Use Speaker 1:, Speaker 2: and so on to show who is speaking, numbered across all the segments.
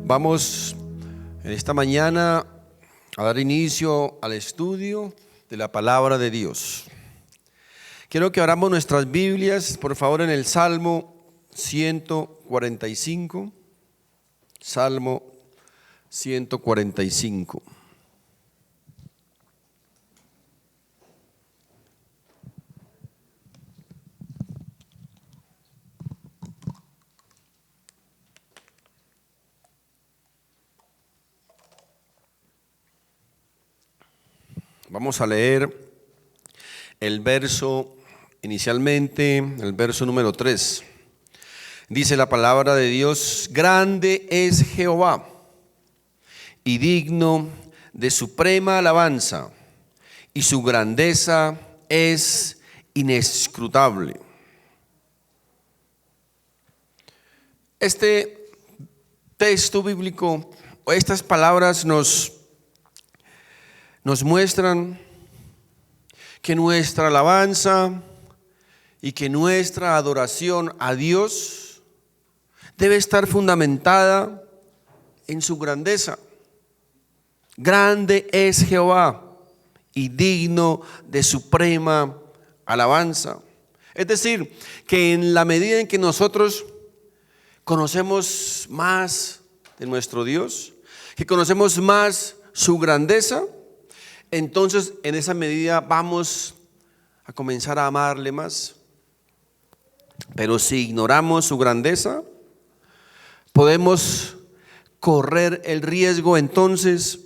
Speaker 1: Vamos en esta mañana a dar inicio al estudio de la palabra de Dios. Quiero que abramos nuestras Biblias, por favor, en el Salmo 145. Salmo 145. Vamos a leer inicialmente el verso número 3. Dice la palabra de Dios: grande es Jehová y digno de suprema alabanza, y su grandeza es inescrutable. Este texto bíblico, o estas palabras nos muestran que nuestra alabanza y que nuestra adoración a Dios debe estar fundamentada en su grandeza. Grande es Jehová y digno de suprema alabanza. Es decir, que en la medida en que nosotros conocemos más de nuestro Dios, que conocemos más su grandeza, entonces en esa medida vamos a comenzar a amarle más. Pero si ignoramos su grandeza, podemos correr el riesgo entonces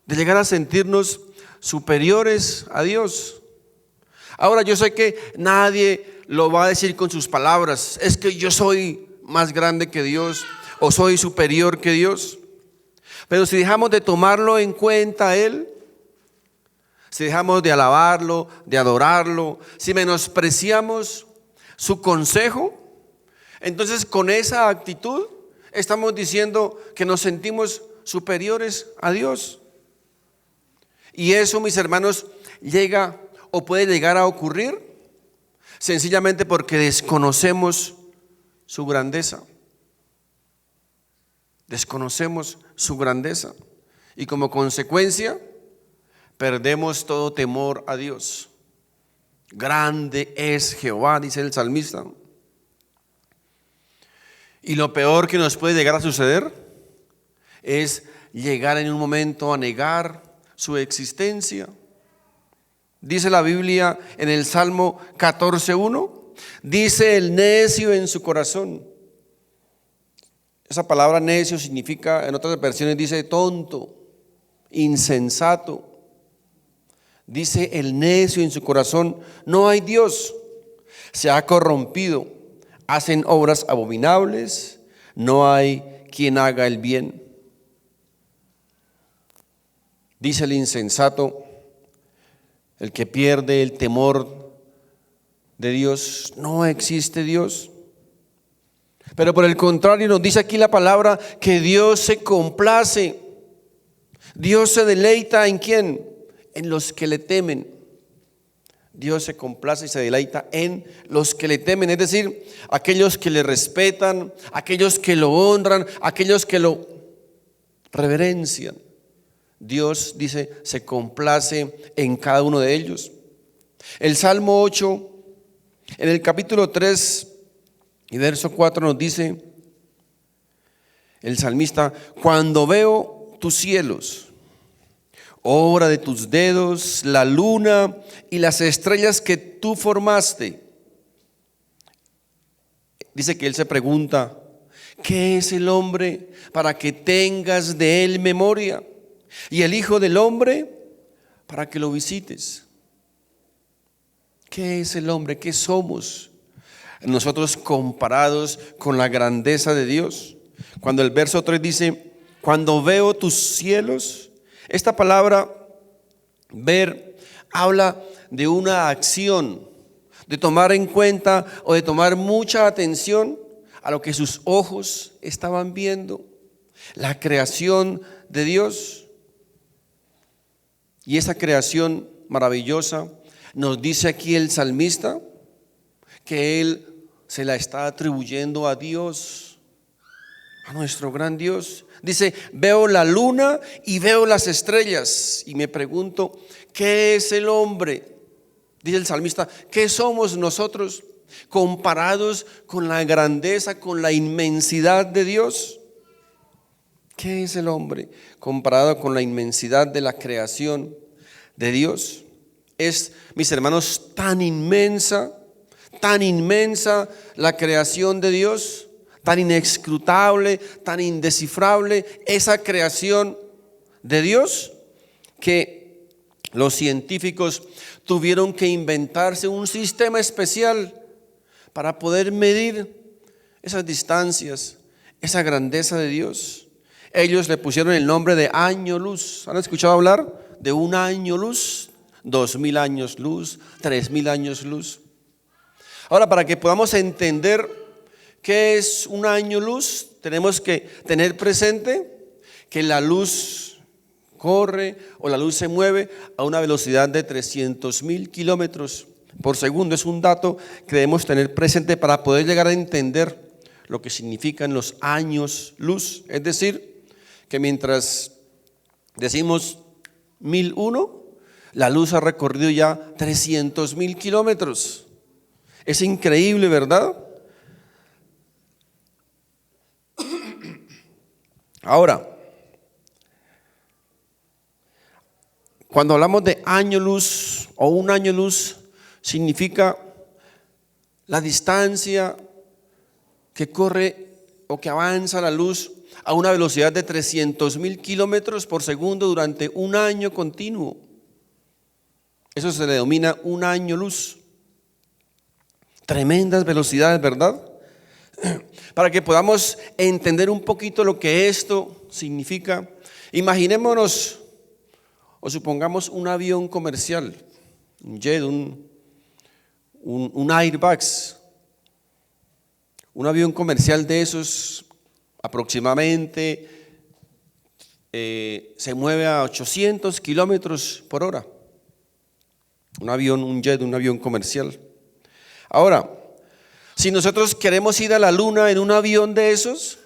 Speaker 1: de llegar a sentirnos superiores a Dios. Ahora, yo sé que nadie lo va a decir con sus palabras: es que yo soy más grande que Dios o soy superior que Dios. Pero si dejamos de tomarlo en cuenta a Él, si dejamos de alabarlo, de adorarlo, si menospreciamos su consejo, entonces con esa actitud estamos diciendo que nos sentimos superiores a Dios. Y eso, mis hermanos, llega o puede llegar a ocurrir sencillamente porque desconocemos su grandeza. Desconocemos su grandeza y como consecuencia perdemos todo temor a Dios. Grande es Jehová, dice el salmista. Y lo peor que nos puede llegar a suceder es llegar en un momento a negar su existencia. Dice la Biblia en el Salmo 14:1, dice: el necio en su corazón. Esa palabra necio significa, en otras versiones dice tonto, insensato. Dice el necio en su corazón: no hay Dios, se ha corrompido, hacen obras abominables, no hay quien haga el bien. Dice el insensato, el que pierde el temor de Dios: no existe Dios. Pero por el contrario, nos dice aquí la palabra que Dios se complace. Dios se deleita ¿en quién? En los que le temen. Dios se complace y se deleita en los que le temen, es decir, aquellos que le respetan, aquellos que lo honran, aquellos que lo reverencian. Dios, dice, se complace en cada uno de ellos. El Salmo 8, en el capítulo 3 y verso 4 nos dice el salmista: cuando veo tus cielos, obra de tus dedos, la luna y las estrellas que tú formaste. Dice que él se pregunta: ¿qué es el hombre para que tengas de él memoria? Y el hijo del hombre para que lo visites. ¿Qué es el hombre? ¿Qué somos nosotros comparados con la grandeza de Dios? Cuando el verso 3 dice: cuando veo tus cielos, esta palabra ver habla de una acción, de tomar en cuenta o de tomar mucha atención a lo que sus ojos estaban viendo, la creación de Dios. Y esa creación maravillosa, nos dice aquí el salmista que él se la está atribuyendo a Dios. a nuestro gran Dios. Dice, veo la luna y veo las estrellas. Y me pregunto, ¿qué es el hombre? Dice el salmista, ¿qué somos nosotros comparados con la grandeza, con la inmensidad de Dios? ¿Qué es el hombre comparado con la inmensidad de la creación de Dios? Es, mis hermanos, tan inmensa la creación de Dios, tan inescrutable, tan indescifrable esa creación de Dios, que los científicos tuvieron que inventarse un sistema especial para poder medir esas distancias, esa grandeza de Dios. Ellos le pusieron el nombre de año luz. ¿Han escuchado hablar de un año luz? 2000 años luz, 3000 años luz. Ahora, para que podamos entender qué es un año luz, tenemos que tener presente que la luz corre o la luz se mueve a una velocidad de 300.000 kilómetros por segundo. Es un dato que debemos tener presente para poder llegar a entender lo que significan los años luz. Es decir, que mientras decimos 1001, la luz ha recorrido ya 300.000 kilómetros. Es increíble, ¿verdad? Ahora, cuando hablamos de año luz o un año luz, significa la distancia que corre o que avanza la luz a una velocidad de 300.000 kilómetros por segundo durante un año continuo. Eso se le denomina un año luz. Tremendas velocidades, ¿verdad? Para que podamos entender un poquito lo que esto significa, imaginémonos o supongamos un avión comercial, un jet, un Airbus, un avión comercial de esos aproximadamente se mueve a 800 kilómetros por hora. Un jet, un avión comercial. Ahora, si nosotros queremos ir a la luna en un avión de esos,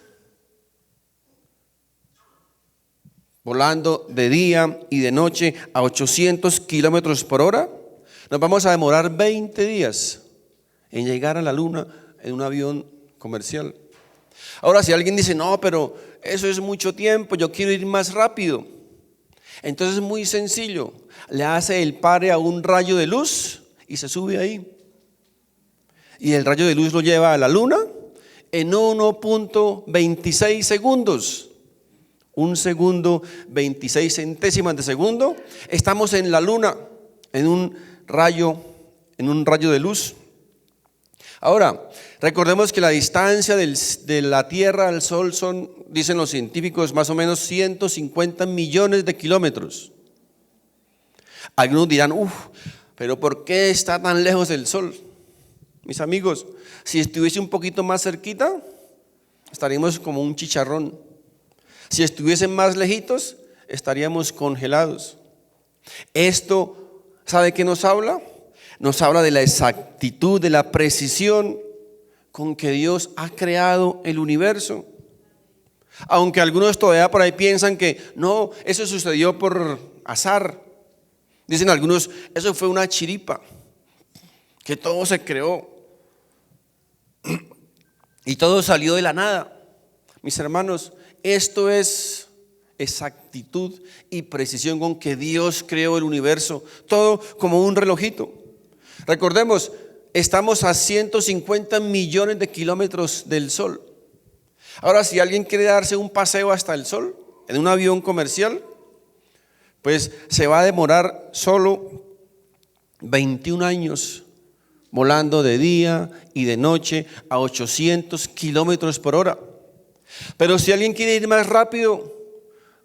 Speaker 1: volando de día y de noche a 800 kilómetros por hora, nos vamos a demorar 20 días en llegar a la luna en un avión comercial. Ahora, si alguien dice, no, pero eso es mucho tiempo, yo quiero ir más rápido, entonces es muy sencillo, le hace el pare a un rayo de luz y se sube ahí. Y el rayo de luz lo lleva a la luna en 1.26 segundos. 1 segundo, 26 centésimas de segundo. Estamos en la luna, en un rayo de luz. Ahora, recordemos que la distancia de la Tierra al Sol son, dicen los científicos, más o menos 150 millones de kilómetros. Algunos dirán, pero ¿por qué está tan lejos del Sol? Mis amigos, si estuviese un poquito más cerquita, estaríamos como un chicharrón. Si estuviesen más lejitos, estaríamos congelados. Esto, ¿sabe qué nos habla? Nos habla de la exactitud, de la precisión con que Dios ha creado el universo. Aunque algunos todavía por ahí piensan que no, eso sucedió por azar. Dicen algunos, eso fue una chiripa, que todo se creó y todo salió de la nada. Mis hermanos, esto es exactitud y precisión con que Dios creó el universo, todo como un relojito. Recordemos, estamos a 150 millones de kilómetros del Sol. Ahora, si alguien quiere darse un paseo hasta el Sol en un avión comercial, pues se va a demorar solo 21 años volando de día y de noche a 800 kilómetros por hora. Pero si alguien quiere ir más rápido,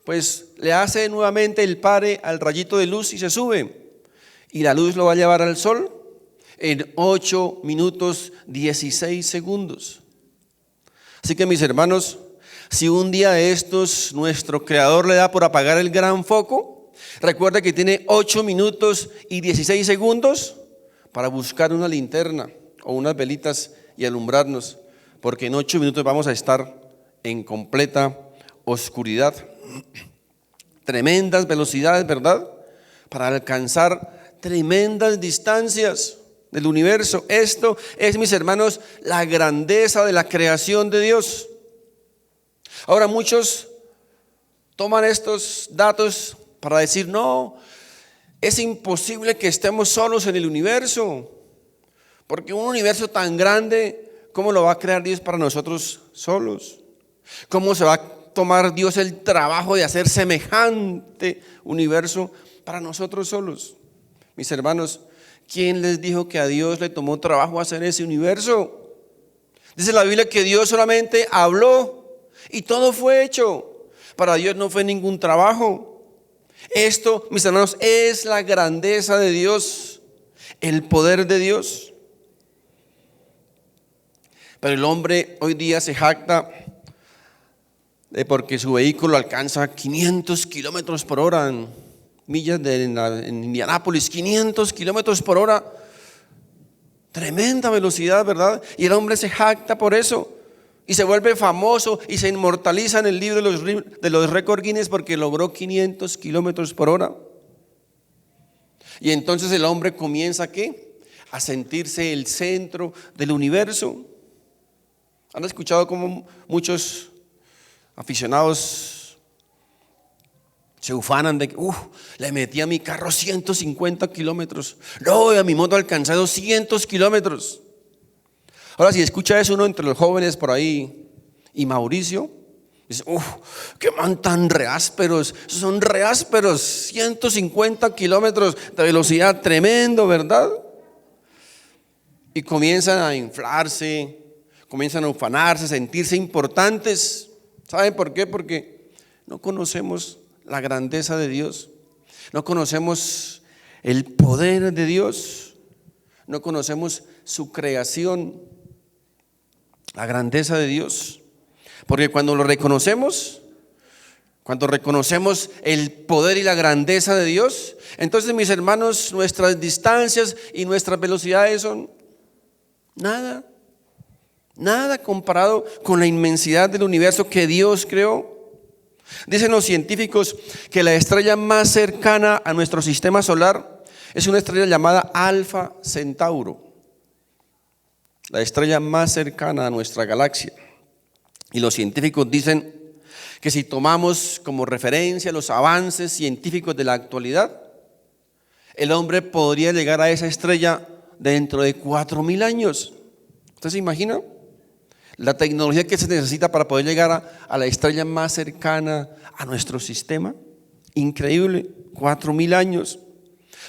Speaker 1: pues le hace nuevamente el pare al rayito de luz y se sube. Y la luz lo va a llevar al Sol en 8 minutos 16 segundos. Así que mis hermanos, si un día de estos nuestro Creador le da por apagar el gran foco, recuerda que tiene 8 minutos y 16 segundos para buscar una linterna o unas velitas y alumbrarnos, porque en 8 minutos vamos a estar en completa oscuridad. Tremendas velocidades, ¿verdad? Para alcanzar tremendas distancias del universo. Esto es, mis hermanos, la grandeza de la creación de Dios. Ahora muchos toman estos datos para decir, no, es imposible que estemos solos en el universo, porque un universo tan grande, ¿cómo lo va a crear Dios para nosotros solos? ¿Cómo se va a tomar Dios el trabajo de hacer semejante universo para nosotros solos? Mis hermanos, ¿quién les dijo que a Dios le tomó trabajo hacer ese universo? Dice la Biblia que Dios solamente habló y todo fue hecho. Para Dios no fue ningún trabajo. Esto, mis hermanos, es la grandeza de Dios, el poder de Dios. Pero el hombre hoy día se jacta de porque su vehículo alcanza 500 kilómetros por hora en millas en Indianápolis, 500 kilómetros por hora. Tremenda velocidad, ¿verdad? Y el hombre se jacta por eso. Y se vuelve famoso y se inmortaliza en el libro de los récords Guinness porque logró 500 kilómetros por hora. Y entonces el hombre comienza ¿qué? A sentirse el centro del universo. ¿Han escuchado cómo muchos aficionados se ufanan de que le metí a mi carro 150 kilómetros? No, a mi moto alcancé 200 kilómetros. Ahora, si escucha eso uno entre los jóvenes por ahí, y Mauricio, dice, qué man tan reásperos, son reásperos, 150 kilómetros de velocidad, tremendo, ¿verdad? Y comienzan a inflarse, comienzan a ufanarse, a sentirse importantes. ¿Saben por qué? Porque no conocemos la grandeza de Dios, no conocemos el poder de Dios, no conocemos su creación, la grandeza de Dios. Porque cuando lo reconocemos, cuando reconocemos el poder y la grandeza de Dios, entonces, mis hermanos, nuestras distancias y nuestras velocidades son nada, nada comparado con la inmensidad del universo que Dios creó. Dicen los científicos que la estrella más cercana a nuestro sistema solar es una estrella llamada Alfa Centauro, la estrella más cercana a nuestra galaxia. Y los científicos dicen que si tomamos como referencia los avances científicos de la actualidad, el hombre podría llegar a esa estrella dentro de 4.000 años. ¿Usted se imagina? La tecnología que se necesita para poder llegar a la estrella más cercana a nuestro sistema. Increíble, 4.000 años.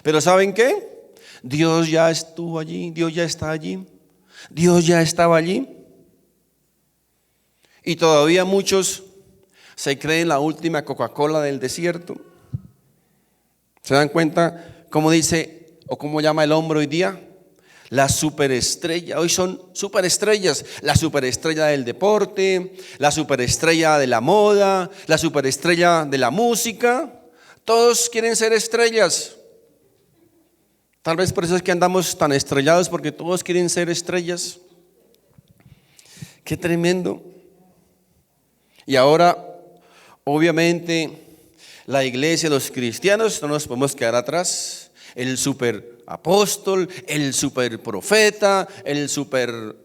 Speaker 1: Pero ¿saben qué? Dios ya estuvo allí, Dios ya está allí, Dios ya estaba allí. Y todavía muchos se creen la última Coca-Cola del desierto. ¿Se dan cuenta cómo dice o cómo llama el hombre hoy día? La superestrella. Hoy son superestrellas. La superestrella del deporte, la superestrella de la moda, la superestrella de la música. Todos quieren ser estrellas. Tal vez por eso es que andamos tan estrellados, porque todos quieren ser estrellas. Qué tremendo. Y ahora, obviamente, la iglesia, los cristianos, no nos podemos quedar atrás. El super apóstol, el super profeta, el super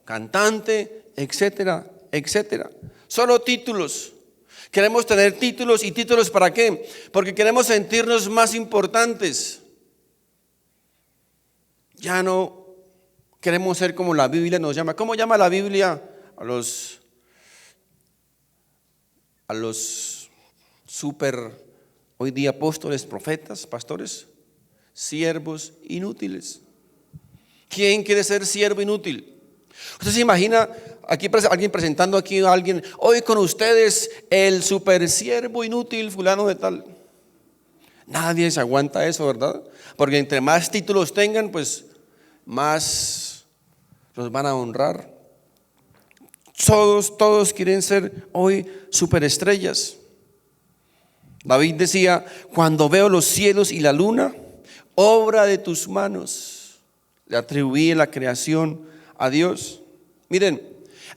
Speaker 1: cantante, etcétera, etcétera. Solo títulos. Queremos tener títulos. ¿Y títulos para qué? Porque queremos sentirnos más importantes. Ya no queremos ser como la Biblia nos llama. ¿Cómo llama la Biblia a los super hoy día apóstoles, profetas, pastores? Siervos inútiles. ¿Quién quiere ser siervo inútil? Usted se imagina aquí alguien presentando aquí a alguien, hoy con ustedes el super siervo inútil fulano de tal. Nadie se aguanta eso, ¿verdad? Porque entre más títulos tengan, pues más los van a honrar. Todos quieren ser hoy superestrellas. David decía, cuando veo los cielos y la luna, obra de tus manos, le atribuí la creación a Dios. Miren,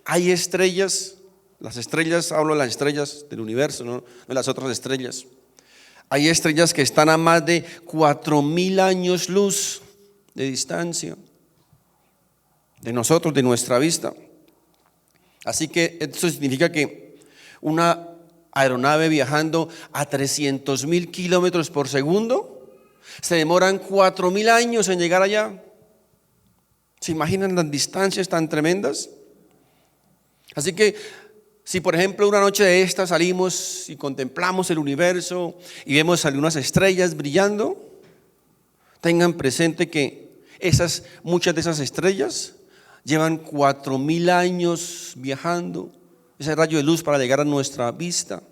Speaker 1: hay estrellas Las estrellas, hablo de las estrellas del universo, no de las otras estrellas. Hay estrellas que están a más de 4.000 años luz de distancia de nosotros, de nuestra vista. Así que eso significa que una aeronave viajando a 300.000 kilómetros por segundo se demoran 4.000 años en llegar allá. ¿Se imaginan las distancias tan tremendas? Así que si por ejemplo una noche de esta salimos y contemplamos el universo y vemos algunas estrellas brillando, tengan presente que muchas de esas estrellas llevan 4.000 años viajando ese rayo de luz para llegar a nuestra vista.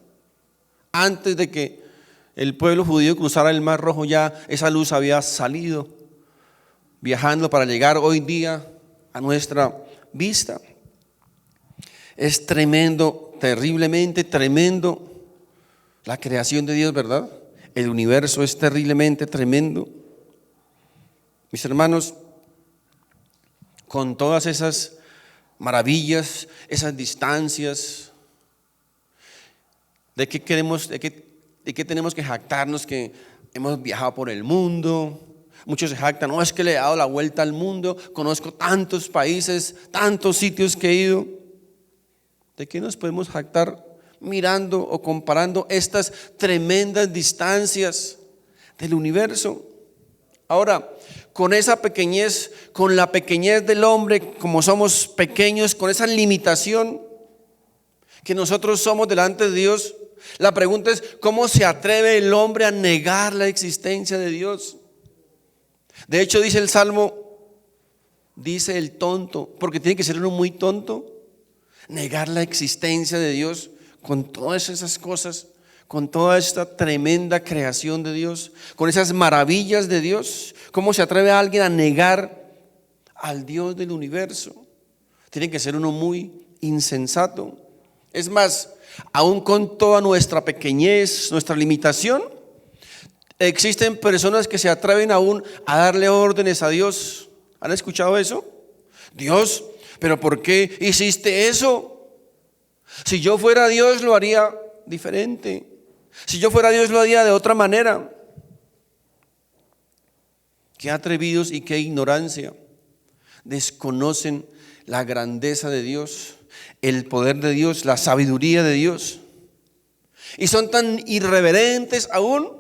Speaker 1: Antes de que el pueblo judío cruzara el Mar Rojo, ya esa luz había salido viajando para llegar hoy día a nuestra vista. Es tremendo, terriblemente tremendo la creación de Dios, ¿verdad? El universo es terriblemente tremendo. Mis hermanos, con todas esas maravillas, esas distancias, ¿de qué tenemos que jactarnos que hemos viajado por el mundo? Muchos se jactan, no, es que le he dado la vuelta al mundo, conozco tantos países, tantos sitios que he ido. ¿De qué nos podemos jactar mirando o comparando estas tremendas distancias del universo? Ahora, con esa pequeñez, con la pequeñez del hombre, como somos pequeños, con esa limitación que nosotros somos delante de Dios, la pregunta es, ¿cómo se atreve el hombre a negar la existencia de Dios? De hecho, dice el Salmo, dice el tonto, porque tiene que ser uno muy tonto, negar la existencia de Dios con todas esas cosas, con toda esta tremenda creación de Dios, con esas maravillas de Dios. ¿Cómo se atreve a alguien a negar al Dios del universo? Tiene que ser uno muy insensato. Es más, aún con toda nuestra pequeñez, nuestra limitación, existen personas que se atreven aún a darle órdenes a Dios. ¿Han escuchado eso? Dios, ¿pero por qué hiciste eso? Si yo fuera Dios lo haría diferente. Si yo fuera Dios lo haría de otra manera. Qué atrevidos y qué ignorancia. Desconocen la grandeza de Dios, el poder de Dios, la sabiduría de Dios. Y son tan irreverentes aún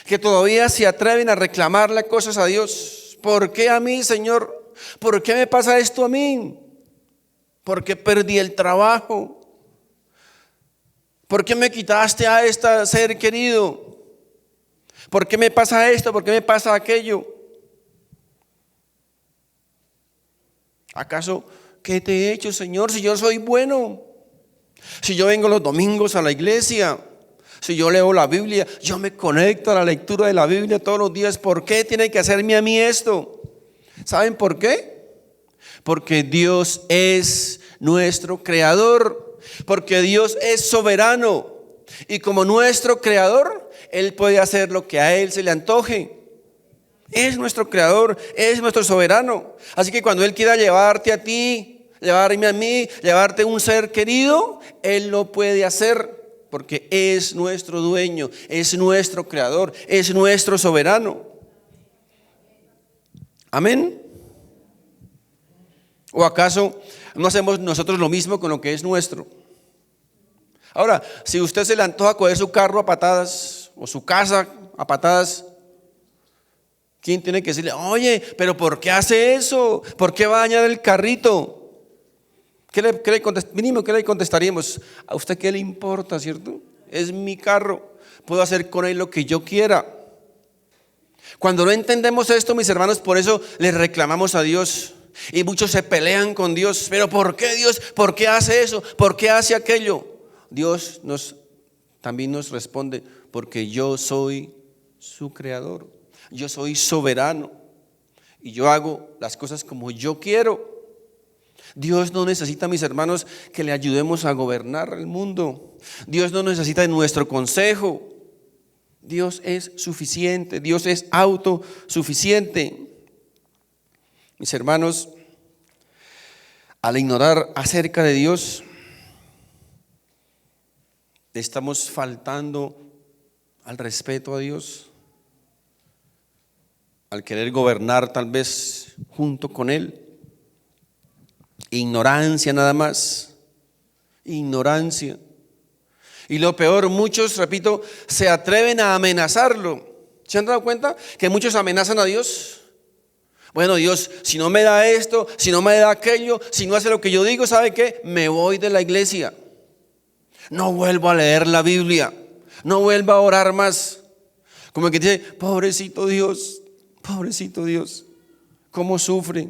Speaker 1: que todavía se atreven a reclamarle cosas a Dios. ¿Por qué a mí, Señor? ¿Por qué me pasa esto a mí? ¿Por qué perdí el trabajo? ¿Por qué me quitaste a este ser querido? ¿Por qué me pasa esto? ¿Por qué me pasa aquello? ¿Acaso qué te he hecho, Señor? Si yo soy bueno, si yo vengo los domingos a la iglesia, si yo leo la Biblia, yo me conecto a la lectura de la Biblia todos los días, ¿por qué tiene que hacerme a mí esto? ¿Saben por qué? Porque Dios es nuestro creador, porque Dios es soberano y como nuestro creador, Él puede hacer lo que a Él se le antoje. Es nuestro creador, es nuestro soberano. Así que cuando Él quiera llevarte a ti, llevarme a mí, llevarte a un ser querido, Él lo puede hacer porque es nuestro dueño, es nuestro creador, es nuestro soberano. Amén. ¿O acaso no hacemos nosotros lo mismo con lo que es nuestro? Ahora, si usted se le antoja coger su carro a patadas o su casa a patadas, ¿quién tiene que decirle, oye, pero por qué hace eso? ¿Por qué va a dañar el carrito? Mínimo, ¿qué le contestaríamos? ¿A usted qué le importa, cierto? Es mi carro, puedo hacer con él lo que yo quiera. Cuando no entendemos esto, mis hermanos, por eso le reclamamos a Dios. Y muchos se pelean con Dios. ¿Pero por qué Dios? ¿Por qué hace eso? ¿Por qué hace aquello? Dios también nos responde, porque yo soy su creador. Yo soy soberano y yo hago las cosas como yo quiero. Dios no necesita, mis hermanos, que le ayudemos a gobernar el mundo. Dios no necesita de nuestro consejo. Dios es suficiente, Dios es autosuficiente. Mis hermanos, al ignorar acerca de Dios, ¿Le estamos faltando al respeto a Dios? Al querer gobernar tal vez junto con Él. Ignorancia nada más. Ignorancia. Y lo peor, muchos, repito, se atreven a amenazarlo. ¿Se han dado cuenta que muchos amenazan a Dios? Bueno, Dios, si no me da esto, si no me da aquello, si no hace lo que yo digo, ¿sabe qué? Me voy de la iglesia. No vuelvo a leer la Biblia. No vuelvo a orar más. Como que dice, pobrecito Dios, cómo sufre.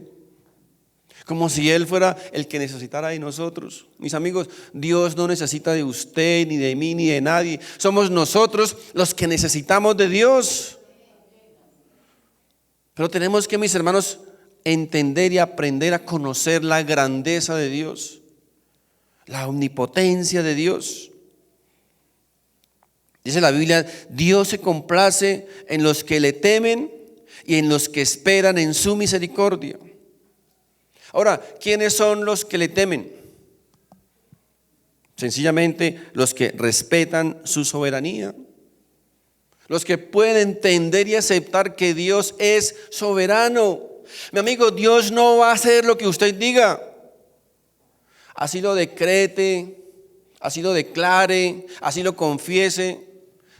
Speaker 1: Como si Él fuera el que necesitara de nosotros. Mis amigos, Dios no necesita de usted, ni de mí, ni de nadie. Somos nosotros los que necesitamos de Dios. Pero tenemos que, mis hermanos, entender y aprender a conocer la grandeza de Dios, la omnipotencia de Dios. Dice la Biblia, Dios se complace en los que le temen y en los que esperan en su misericordia. Ahora, ¿quiénes son los que le temen? Sencillamente los que respetan su soberanía, los que pueden entender y aceptar que Dios es soberano. Mi amigo, Dios no va a hacer lo que usted diga. Así lo decrete, así lo declare, así lo confiese.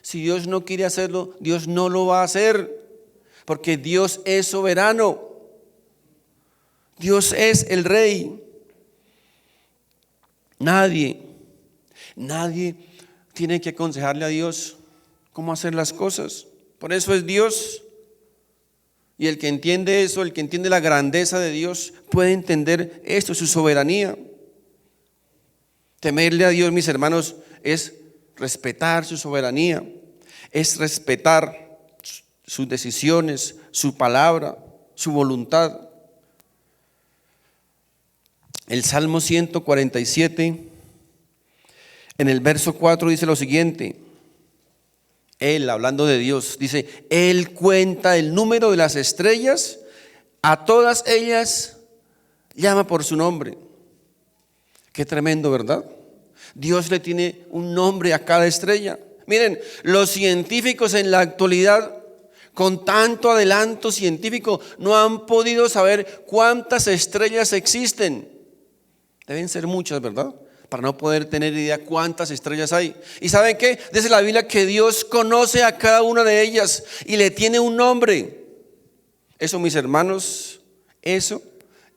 Speaker 1: Si Dios no quiere hacerlo, Dios no lo va a hacer, porque Dios es soberano. Dios es el Rey. Nadie tiene que aconsejarle a Dios cómo hacer las cosas. Por eso es Dios. Y el que entiende eso, el que entiende la grandeza de Dios, puede entender esto, su soberanía. Temerle a Dios, mis hermanos, es respetar su soberanía, es respetar sus decisiones, su palabra, su voluntad. El Salmo 147, en el verso 4 dice lo siguiente. Él, hablando de Dios, dice, Él cuenta el número de las estrellas, a todas ellas llama por su nombre. Qué tremendo, ¿verdad? Dios le tiene un nombre a cada estrella. Miren, los científicos en la actualidad, con tanto adelanto científico, no han podido saber cuántas estrellas existen. Deben ser muchas, ¿verdad? Para no poder tener idea cuántas estrellas hay. ¿Y saben qué? Dice la Biblia que Dios conoce a cada una de ellas y le tiene un nombre. Eso, mis hermanos, eso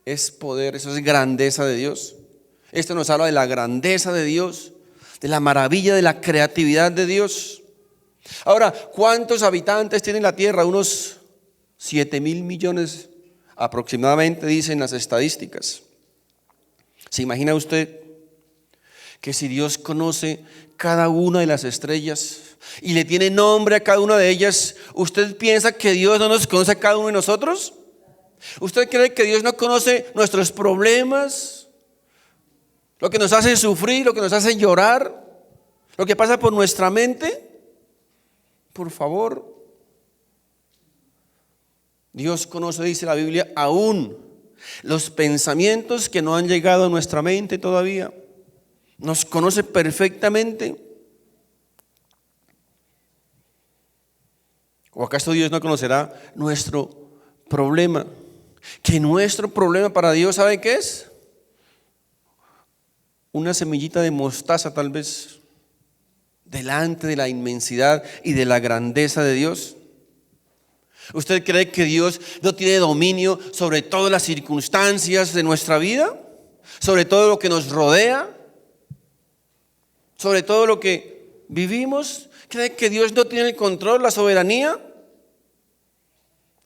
Speaker 1: es poder, eso es grandeza de Dios. Esto nos habla de la grandeza de Dios, de la maravilla de la creatividad de Dios. Ahora, ¿cuántos habitantes tiene la tierra? Unos 7,000 millones aproximadamente, dicen las estadísticas. ¿Se imagina usted que si Dios conoce cada una de las estrellas y le tiene nombre a cada una de ellas, usted piensa que Dios no nos conoce a cada uno de nosotros? ¿Usted cree que Dios no conoce nuestros problemas? Lo que nos hace sufrir, lo que nos hace llorar, lo que pasa por nuestra mente. Por favor, Dios conoce, dice la Biblia, aún los pensamientos que no han llegado a nuestra mente todavía. Nos conoce perfectamente. ¿O acaso Dios no conocerá nuestro problema? Que nuestro problema para Dios, ¿sabe qué es? Una semillita de mostaza tal vez, delante de la inmensidad y de la grandeza de Dios. ¿Usted cree que Dios no tiene dominio sobre todas las circunstancias de nuestra vida? ¿Sobre todo lo que nos rodea? ¿Sobre todo lo que vivimos? ¿Cree que Dios no tiene el control, la soberanía?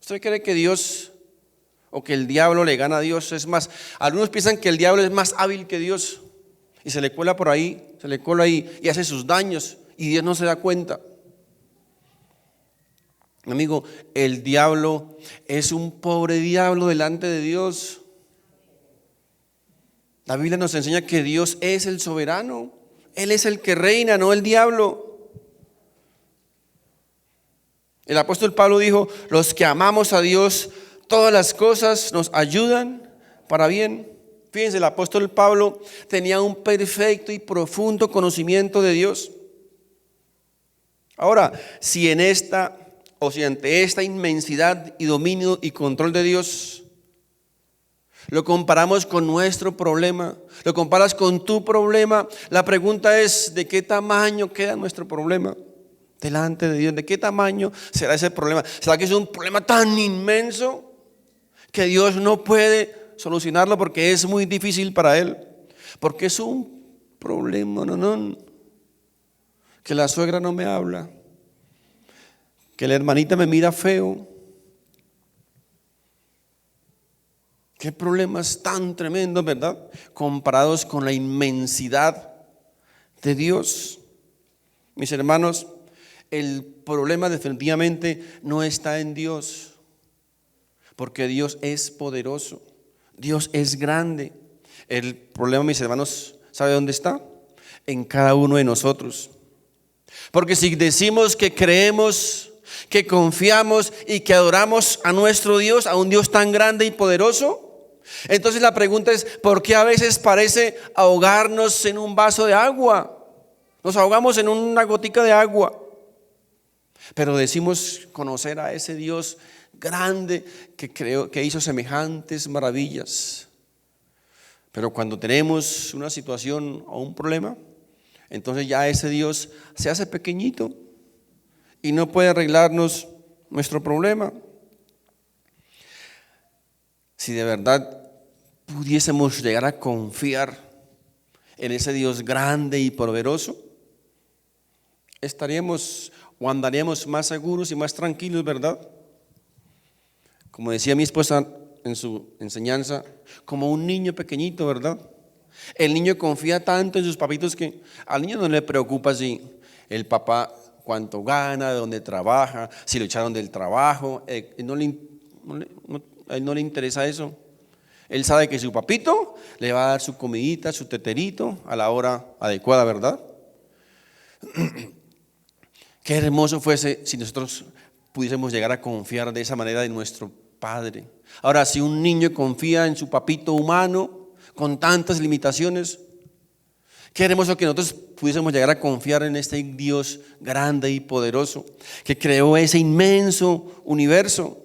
Speaker 1: ¿Usted cree que Dios o que el diablo le gana a Dios? Es más, algunos piensan que el diablo es más hábil que Dios y se le cuela por ahí, se le cola ahí y hace sus daños y Dios no se da cuenta. Amigo, el diablo es un pobre diablo delante de Dios. La Biblia nos enseña que Dios es el soberano. Él es el que reina, no el diablo. El apóstol Pablo dijo, los que amamos a Dios, todas las cosas nos ayudan para bien. Fíjense, el apóstol Pablo tenía un perfecto y profundo conocimiento de Dios. Ahora, si ante esta inmensidad y dominio y control de Dios, lo comparamos con nuestro problema, lo comparas con tu problema, la pregunta es: ¿de qué tamaño queda nuestro problema delante de Dios? ¿De qué tamaño será ese problema? ¿Será que es un problema tan inmenso que Dios no puede solucionarlo porque es muy difícil para Él? Porque es un problema, no, que la suegra no me habla, que la hermanita me mira feo. Qué problemas tan tremendos, ¿verdad? Comparados con la inmensidad de Dios. Mis hermanos, el problema definitivamente no está en Dios, porque Dios es poderoso, Dios es grande. El problema, mis hermanos, ¿sabe dónde está? En cada uno de nosotros. Porque si decimos que creemos, que confiamos y que adoramos a nuestro Dios, a un Dios tan grande y poderoso, entonces la pregunta es: ¿por qué a veces parece ahogarnos en un vaso de agua? Nos ahogamos en una gotica de agua, pero decimos conocer a ese Dios grande que hizo semejantes maravillas. Pero cuando tenemos una situación o un problema, entonces ya ese Dios se hace pequeñito y no puede arreglarnos nuestro problema. Si de verdad pudiésemos llegar a confiar en ese Dios grande y poderoso, estaríamos o andaríamos más seguros y más tranquilos, ¿verdad? Como decía mi esposa en su enseñanza, como un niño pequeñito, ¿verdad? El niño confía tanto en sus papitos que al niño no le preocupa si el papá cuánto gana, de dónde trabaja, si lo echaron del trabajo. A él no le interesa eso. Él sabe que su papito le va a dar su comidita, su teterito a la hora adecuada, ¿verdad? Qué hermoso fuese si nosotros pudiésemos llegar a confiar de esa manera en nuestro Padre. Ahora, si un niño confía en su papito humano con tantas limitaciones, qué hermoso que nosotros pudiésemos llegar a confiar en este Dios grande y poderoso que creó ese inmenso universo.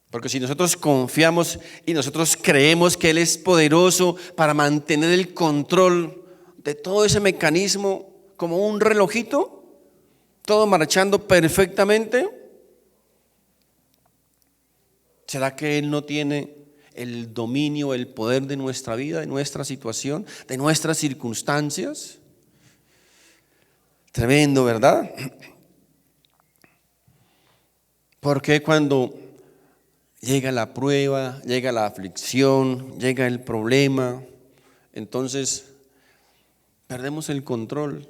Speaker 1: Porque si nosotros confiamos y nosotros creemos que Él es poderoso para mantener el control de todo ese mecanismo como un relojito, todo marchando perfectamente, ¿será que Él no tiene el dominio, el poder de nuestra vida, de nuestra situación, de nuestras circunstancias? Tremendo, ¿verdad? Porque cuando llega la prueba, llega la aflicción, llega el problema, entonces perdemos el control,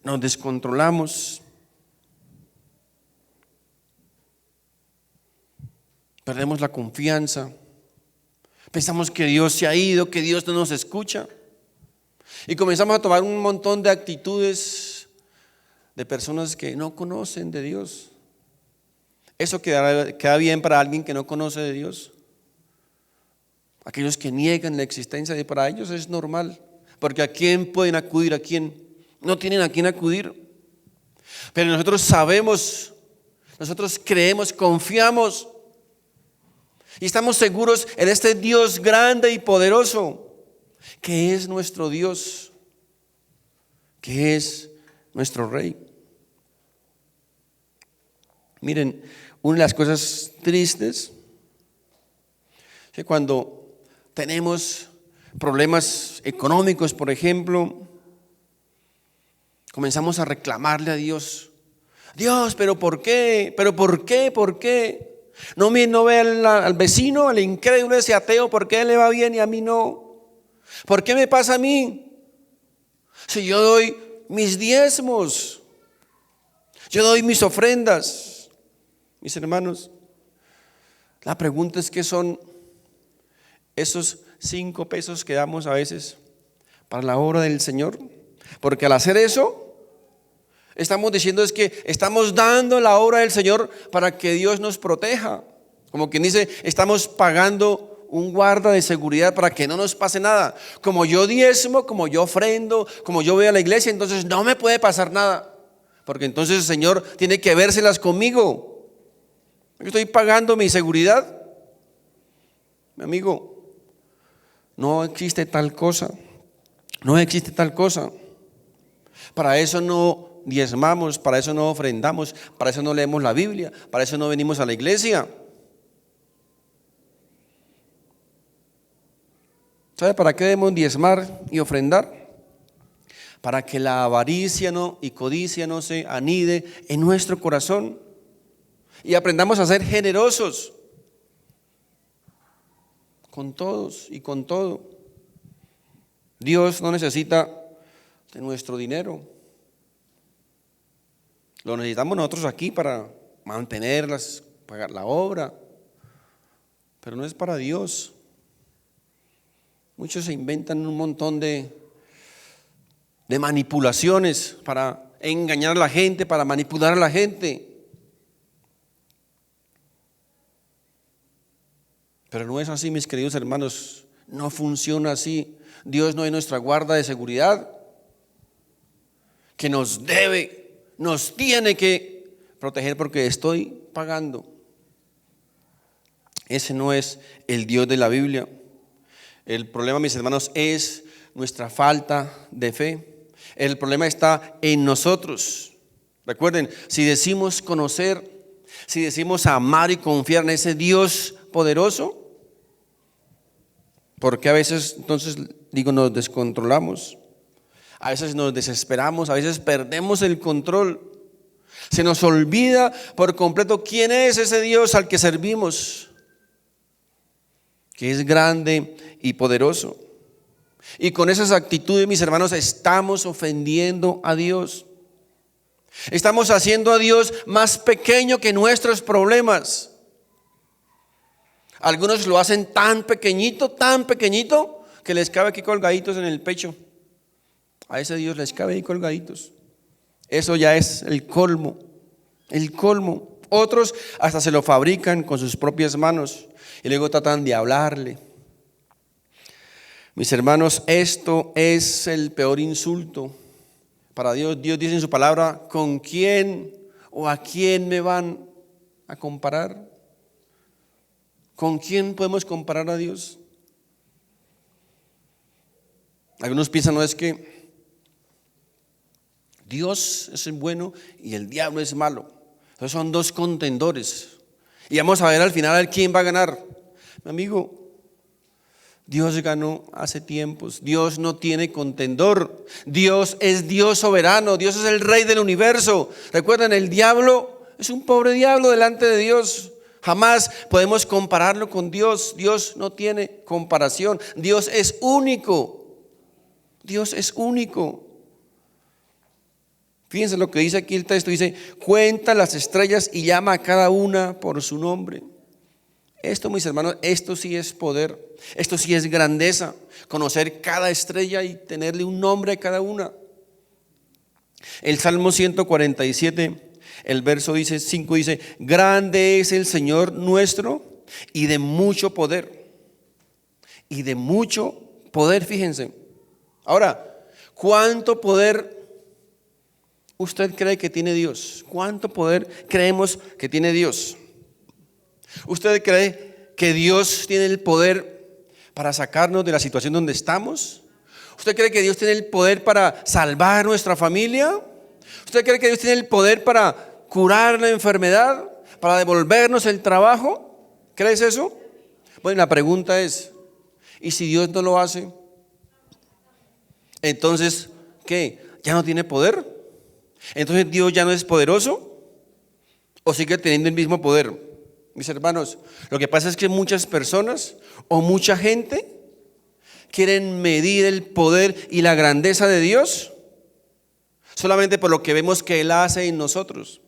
Speaker 1: nos descontrolamos, perdemos la confianza, pensamos que Dios se ha ido, que Dios no nos escucha, y comenzamos a tomar un montón de actitudes de personas que no conocen de Dios. ¿Eso queda bien para alguien que no conoce de Dios? Aquellos que niegan la existencia de para ellos es normal, porque ¿a quién pueden acudir? ¿A quién? No tienen a quién acudir. Pero nosotros sabemos, nosotros creemos, confiamos y estamos seguros en este Dios grande y poderoso, que es nuestro Dios, que es nuestro Rey. Miren, una de las cosas tristes es que cuando tenemos problemas económicos, por ejemplo, comenzamos a reclamarle a Dios: Dios, ¿pero por qué? ¿Pero por qué? ¿Por qué? No ve al vecino, al incrédulo, ese ateo, ¿por qué le va bien y a mí no? ¿Por qué me pasa a mí? Si yo doy mis diezmos, yo doy mis ofrendas. Mis hermanos, la pregunta es: ¿qué son esos 5 pesos que damos a veces para la obra del Señor? Porque al hacer eso, estamos diciendo es que estamos dando la obra del Señor para que Dios nos proteja. Como quien dice, estamos pagando un guarda de seguridad para que no nos pase nada. Como yo diezmo, como yo ofrendo, como yo voy a la iglesia, entonces no me puede pasar nada. Porque entonces el Señor tiene que vérselas conmigo. Yo estoy pagando mi seguridad. Mi amigo, no existe tal cosa. No existe tal cosa. Para eso no diezmamos, para eso no ofrendamos, para eso no leemos la Biblia, para eso no venimos a la iglesia. ¿Sabe para qué debemos diezmar y ofrendar? Para que la avaricia y codicia no se anide en nuestro corazón y aprendamos a ser generosos con todos y con todo. Dios no necesita de nuestro dinero. Lo necesitamos nosotros aquí para mantenerlas, pagar la obra, pero no es para Dios. Muchos se inventan un montón de manipulaciones para engañar a la gente, para manipular a la gente. Pero no es así, mis queridos hermanos, no funciona así. Dios no es nuestra guarda de seguridad que nos tiene que proteger porque estoy pagando. Ese no es el Dios de la Biblia. El problema, mis hermanos, es nuestra falta de fe. El problema está en nosotros. Recuerden, si decimos conocer, si decimos amar y confiar en ese Dios poderoso, porque a veces entonces nos descontrolamos, a veces nos desesperamos, a veces perdemos el control, se nos olvida por completo quién es ese Dios al que servimos, que es grande y poderoso. Y con esas actitudes, mis hermanos, estamos ofendiendo a Dios. Estamos haciendo a Dios más pequeño que nuestros problemas. Algunos lo hacen tan pequeñito, que les cabe aquí colgaditos en el pecho. A ese Dios les cabe ahí colgaditos. Eso ya es el colmo, el colmo. Otros hasta se lo fabrican con sus propias manos y luego tratan de hablarle. Mis hermanos, esto es el peor insulto para Dios. Dios dice en su palabra: ¿con quién o a quién me van a comparar? ¿Con quién podemos comparar a Dios? Algunos piensan, no, es que Dios es el bueno y el diablo es malo. Entonces son dos contendores y vamos a ver al final quién va a ganar. Mi amigo, Dios ganó hace tiempos. Dios no tiene contendor. Dios es Dios soberano. Dios es el rey del universo. Recuerden, el diablo es un pobre diablo delante de Dios. Jamás podemos compararlo con Dios. Dios no tiene comparación. Dios es único. Dios es único. Fíjense lo que dice aquí el texto. Dice: cuenta las estrellas y llama a cada una por su nombre. Esto, mis hermanos, esto sí es poder. Esto sí es grandeza. Conocer cada estrella y tenerle un nombre a cada una. El Salmo 147, el verso 5 dice: grande es el Señor nuestro y de mucho poder. Y de mucho poder, fíjense. Ahora, ¿cuánto poder usted cree que tiene Dios? ¿Cuánto poder creemos que tiene Dios? ¿Usted cree que Dios tiene el poder para sacarnos de la situación donde estamos? ¿Usted cree que Dios tiene el poder para salvar nuestra familia? ¿Usted cree que Dios tiene el poder para curar la enfermedad? ¿Para devolvernos el trabajo? ¿Crees eso? Bueno, la pregunta es: ¿y si Dios no lo hace? Entonces, ¿qué? ¿Ya no tiene poder? ¿Entonces Dios ya no es poderoso? ¿O sigue teniendo el mismo poder? Mis hermanos, lo que pasa es que muchas personas o mucha gente quieren medir el poder y la grandeza de Dios solamente por lo que vemos que Él hace en nosotros.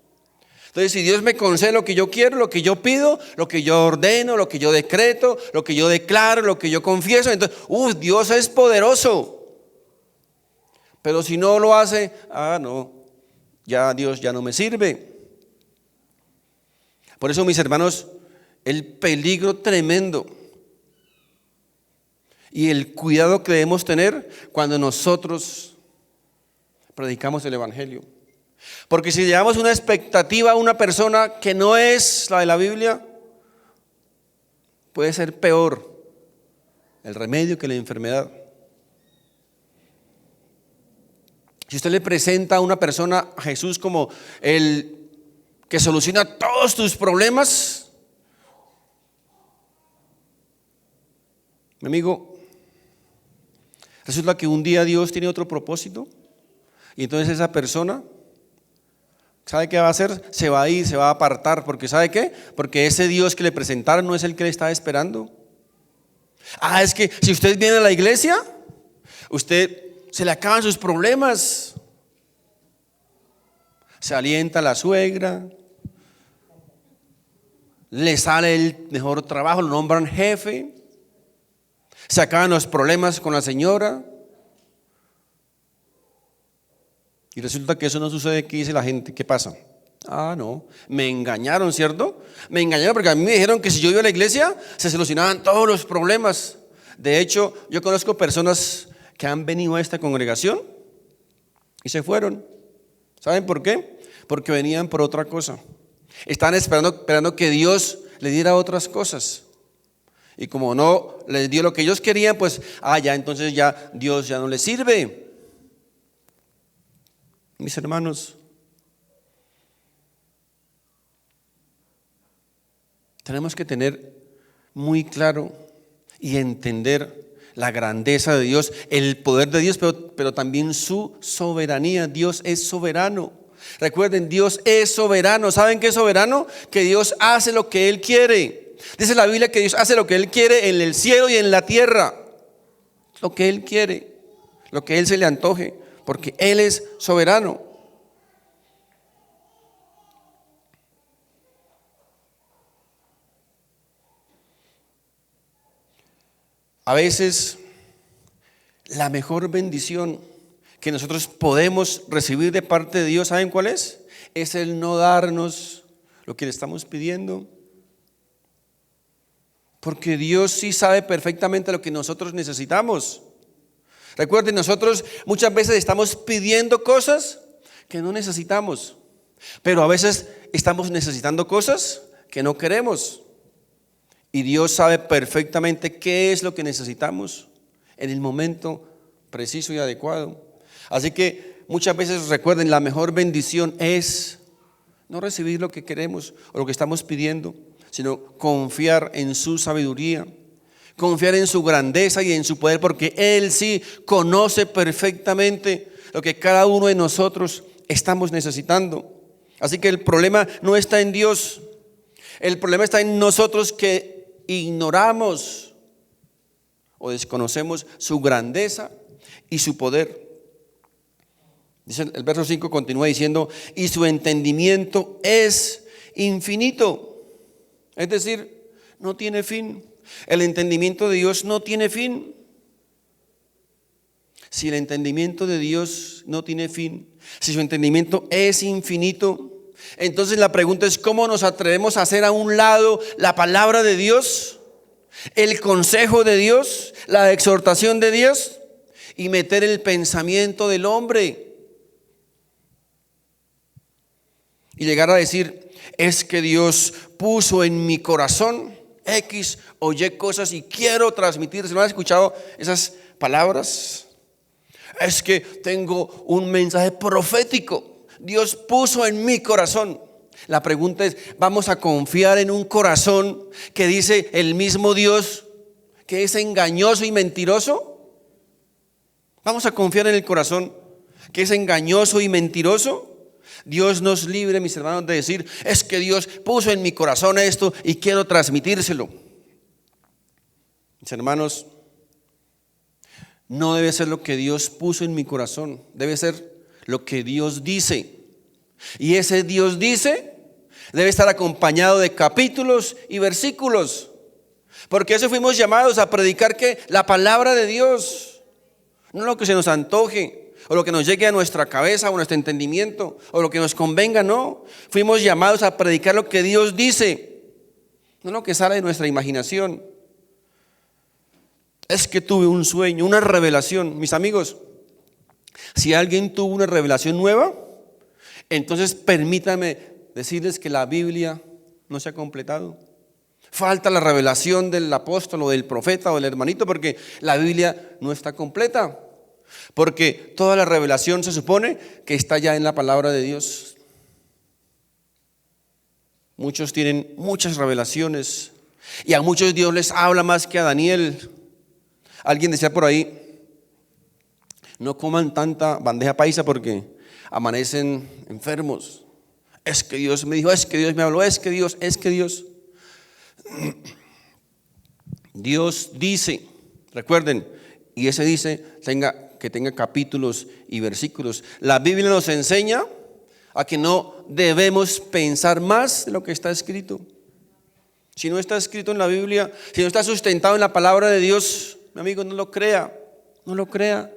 Speaker 1: Entonces, si Dios me concede lo que yo quiero, lo que yo pido, lo que yo ordeno, lo que yo decreto, lo que yo declaro, lo que yo confieso, entonces, Dios es poderoso. Pero si no lo hace, no, ya Dios ya no me sirve. Por eso, mis hermanos, el peligro tremendo y el cuidado que debemos tener cuando nosotros predicamos el Evangelio. Porque si llevamos una expectativa a una persona que no es la de la Biblia, puede ser peor el remedio que la enfermedad. Si usted le presenta a una persona a Jesús como el que soluciona todos tus problemas, mi amigo, resulta que un día Dios tiene otro propósito y entonces esa persona, ¿sabe qué va a hacer? Se va a ir, se va a apartar, porque ¿sabe qué? Porque ese Dios que le presentaron no es el que le está esperando. Es que si usted viene a la iglesia, usted se le acaban sus problemas. Se alienta a la suegra, le sale el mejor trabajo, lo nombran jefe, se acaban los problemas con la señora. Y resulta que eso no sucede. ¿Qué dice la gente? ¿Qué pasa? No, me engañaron, ¿cierto? Me engañaron porque a mí me dijeron que si yo iba a la iglesia se solucionaban todos los problemas. De hecho, yo conozco personas que han venido a esta congregación y se fueron. ¿Saben por qué? Porque venían por otra cosa. Estaban esperando que Dios les diera otras cosas. Y como no les dio lo que ellos querían, pues, entonces ya Dios ya no les sirve. Mis hermanos, tenemos que tener muy claro y entender la grandeza de Dios, el poder de Dios, pero también su soberanía. Dios es soberano. Recuerden, Dios es soberano. ¿Saben qué es soberano? Que Dios hace lo que Él quiere. Dice la Biblia que Dios hace lo que Él quiere en el cielo y en la tierra. Lo que Él quiere, lo que Él se le antoje, porque Él es soberano. A veces la mejor bendición que nosotros podemos recibir de parte de Dios, ¿saben cuál es? Es el no darnos lo que le estamos pidiendo. Porque Dios sí sabe perfectamente lo que nosotros necesitamos. Recuerden, nosotros muchas veces estamos pidiendo cosas que no necesitamos, pero a veces estamos necesitando cosas que no queremos. Y Dios sabe perfectamente qué es lo que necesitamos en el momento preciso y adecuado. Así que muchas veces recuerden, la mejor bendición es no recibir lo que queremos o lo que estamos pidiendo, sino confiar en su sabiduría, confiar en su grandeza y en su poder, porque Él sí conoce perfectamente lo que cada uno de nosotros estamos necesitando. Así que el problema no está en Dios, el problema está en nosotros que ignoramos o desconocemos su grandeza y su poder. Dice el verso 5, continúa diciendo, y su entendimiento es infinito. Es decir, no tiene fin. El entendimiento de Dios no tiene fin. Si el entendimiento de Dios no tiene fin, si su entendimiento es infinito, entonces la pregunta es, ¿cómo nos atrevemos a hacer a un lado la palabra de Dios, el consejo de Dios, la exhortación de Dios y meter el pensamiento del hombre? Y llegar a decir, es que Dios puso en mi corazón X o Y cosas y quiero transmitir. ¿Se no han escuchado esas palabras? Es que tengo un mensaje profético. Dios puso en mi corazón. La pregunta es, ¿vamos a confiar en un corazón que dice el mismo Dios que es engañoso y mentiroso? ¿Vamos a confiar en el corazón que es engañoso y mentiroso? Dios nos libre, mis hermanos, de decir, es que Dios puso en mi corazón esto y quiero transmitírselo. Mis hermanos, no debe ser lo que Dios puso en mi corazón, debe ser lo que Dios dice. Y ese Dios dice debe estar acompañado de capítulos y versículos, porque eso fuimos llamados a predicar, que la palabra de Dios, no lo que se nos antoje o lo que nos llegue a nuestra cabeza o a nuestro entendimiento o lo que nos convenga. No, fuimos llamados a predicar lo que Dios dice, no lo que sale de nuestra imaginación. Es que tuve un sueño, una revelación. Mis amigos, si alguien tuvo una revelación nueva, entonces permítame decirles que la Biblia no se ha completado. Falta la revelación del apóstol o del profeta o del hermanito, porque la Biblia no está completa. Porque toda la revelación se supone que está ya en la palabra de Dios. Muchos tienen muchas revelaciones y a muchos Dios les habla más que a Daniel. Alguien decía por ahí: no coman tanta bandeja paisa porque amanecen enfermos. Es que Dios me dijo, es que Dios me habló, es que Dios. Dios dice, recuerden, y ese dice que tenga capítulos y versículos. La Biblia nos enseña a que no debemos pensar más de lo que está escrito. Si no está escrito en la Biblia, si no está sustentado en la palabra de Dios, mi amigo, no lo crea, no lo crea.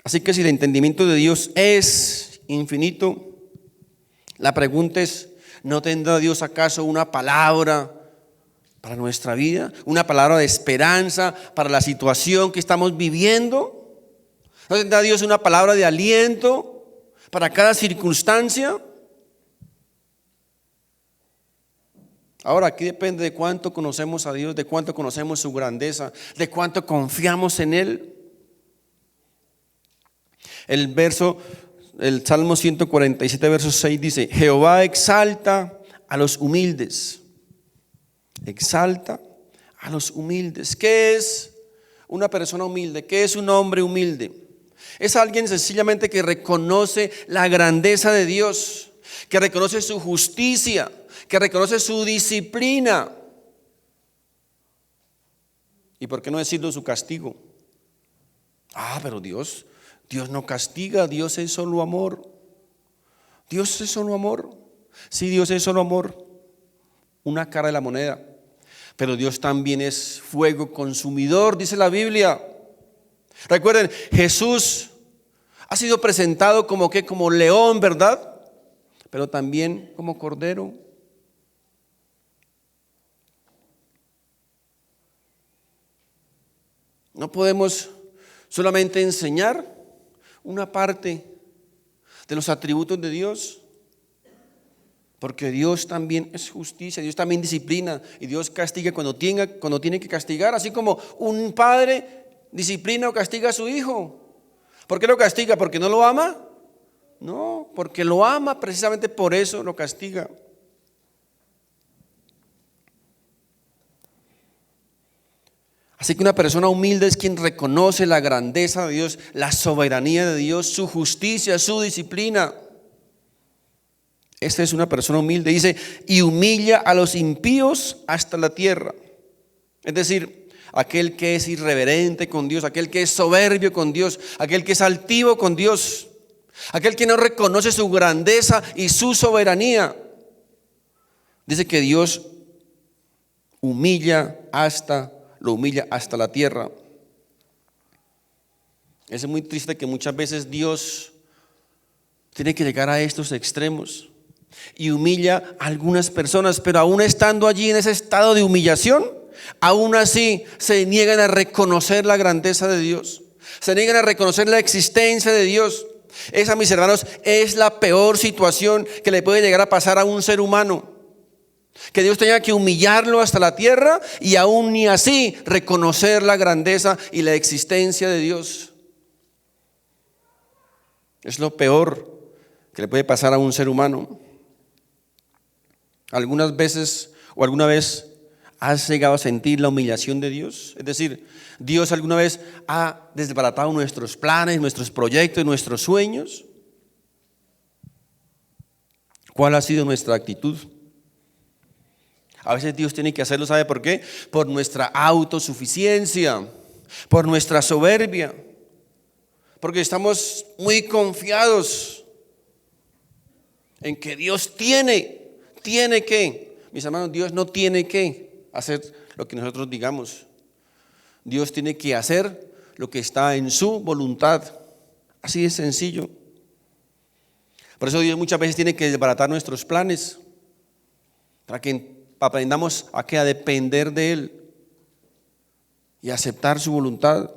Speaker 1: Así que si el entendimiento de Dios es infinito, la pregunta es: ¿no tendrá Dios acaso una palabra para nuestra vida? ¿Una palabra de esperanza para la situación que estamos viviendo? ¿No tendrá Dios una palabra de aliento para cada circunstancia? Ahora, aquí depende de cuánto conocemos a Dios, de cuánto conocemos su grandeza, de cuánto confiamos en Él. El Salmo 147, verso 6 dice: Jehová exalta a los humildes. Exalta a los humildes. ¿Qué es una persona humilde? ¿Qué es un hombre humilde? Es alguien sencillamente que reconoce la grandeza de Dios, que reconoce su justicia, que reconoce su disciplina. ¿Y por qué no decirlo su castigo? Pero Dios no castiga, Dios es solo amor. Dios es solo amor. Sí, Dios es solo amor, una cara de la moneda. Pero Dios también es fuego consumidor, dice la Biblia. Recuerden, Jesús ha sido presentado como león, ¿verdad? Pero también como cordero. No podemos solamente enseñar una parte de los atributos de Dios, porque Dios también es justicia, Dios también disciplina y Dios castiga cuando tiene que castigar, así como un padre disciplina o castiga a su hijo. ¿Por qué lo castiga? ¿Porque no lo ama? No, porque lo ama, precisamente por eso lo castiga. Así que una persona humilde es quien reconoce la grandeza de Dios, la soberanía de Dios, su justicia, su disciplina. Esta es una persona humilde, dice, y humilla a los impíos hasta la tierra. Es decir, aquel que es irreverente con Dios, aquel que es soberbio con Dios, aquel que es altivo con Dios, aquel que no reconoce su grandeza y su soberanía. Dice que Dios lo humilla hasta la tierra. Es muy triste que muchas veces Dios tiene que llegar a estos extremos y humilla a algunas personas, pero aún estando allí en ese estado de humillación, aún así se niegan a reconocer la grandeza de Dios, se niegan a reconocer la existencia de Dios. Esa, mis hermanos, es la peor situación que le puede llegar a pasar a un ser humano, que Dios tenga que humillarlo hasta la tierra y aún ni así reconocer la grandeza y la existencia de Dios. Es lo peor que le puede pasar a un ser humano. Algunas veces o alguna vez has llegado a sentir la humillación de Dios. Es decir, Dios alguna vez ha desbaratado nuestros planes, nuestros proyectos, nuestros sueños. ¿Cuál ha sido nuestra actitud? A veces Dios tiene que hacerlo, ¿sabe por qué? Por nuestra autosuficiencia, por nuestra soberbia, porque estamos muy confiados en que Dios tiene que, mis hermanos, Dios no tiene que hacer lo que nosotros digamos. Dios tiene que hacer lo que está en su voluntad. Así de sencillo. Por eso Dios muchas veces tiene que desbaratar nuestros planes, para que aprendamos a depender de Él y aceptar su voluntad.